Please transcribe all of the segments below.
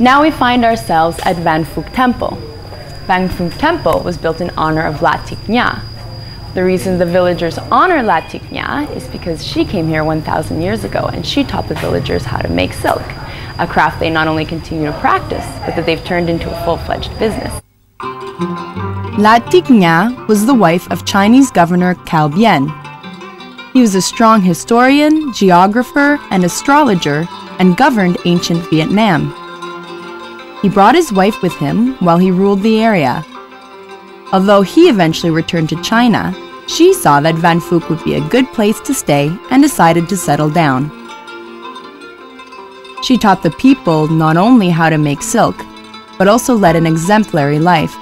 Now we find ourselves at Van Phuc Temple. Van Phuc Temple was built in honor of La Thich Nha. The reason the villagers honor La Thich Nha is because she came here 1,000 years ago and she taught the villagers how to make silk, a craft they not only continue to practice, but that they've turned into a full-fledged business. La Thich Nha was the wife of Chinese Governor Cao Bien. He was a strong historian, geographer, and astrologer, and governed ancient Vietnam. He brought his wife with him while he ruled the area. Although he eventually returned to China, she saw that Van Phuc would be a good place to stay and decided to settle down. She taught the people not only how to make silk, but also led an exemplary life.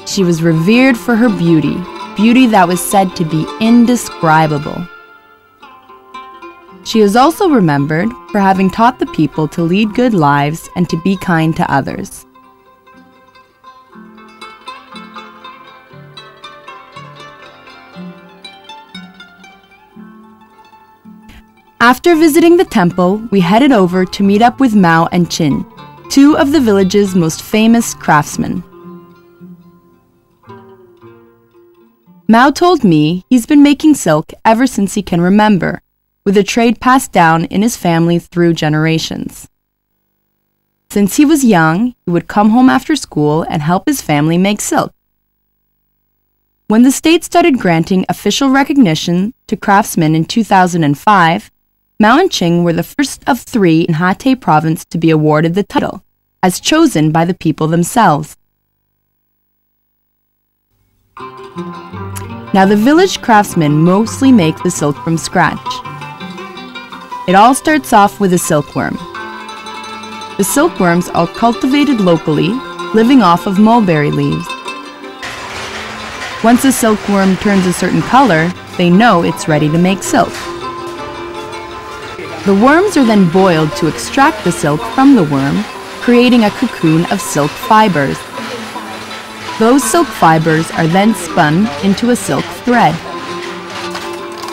She was revered for her beauty, beauty that was said to be indescribable. She is also remembered for having taught the people to lead good lives and to be kind to others. After visiting the temple, we headed over to meet up with Mao and Chin, two of the village's most famous craftsmen. Mao told me he's been making silk ever since he can remember, with a trade passed down in his family through generations. Since he was young, he would come home after school and help his family make silk. When the state started granting official recognition to craftsmen in 2005, Mao and Ching were the first of 3 in Hatay province to be awarded the title, as chosen by the people themselves. Now the village craftsmen mostly make the silk from scratch. It all starts off with a silkworm. The silkworms are cultivated locally, living off of mulberry leaves. Once a silkworm turns a certain color, they know it's ready to make silk. The worms are then boiled to extract the silk from the worm, creating a cocoon of silk fibers. Those silk fibers are then spun into a silk thread.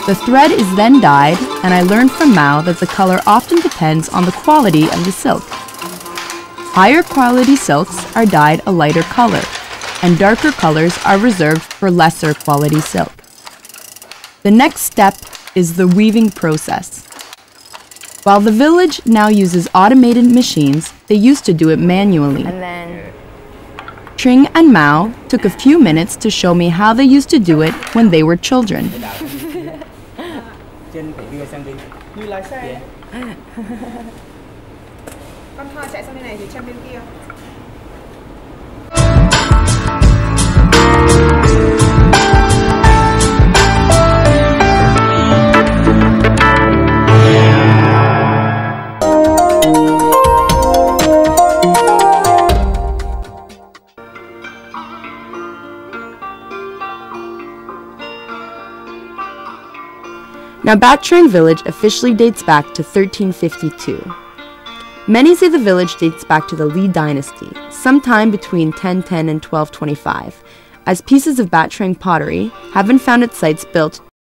The thread is then dyed, and I learned from Mao that the color often depends on the quality of the silk. Higher quality silks are dyed a lighter color, and darker colors are reserved for lesser quality silk. The next step is the weaving process. While the village now uses automated machines, they used to do it manually. Trang and Mao took a few minutes to show me how they used to do it when they were children. Now, Bat Trang village officially dates back to 1352. Many say the village dates back to the Li dynasty, sometime between 1010 and 1225, as pieces of Bat Trang pottery have been found at sites built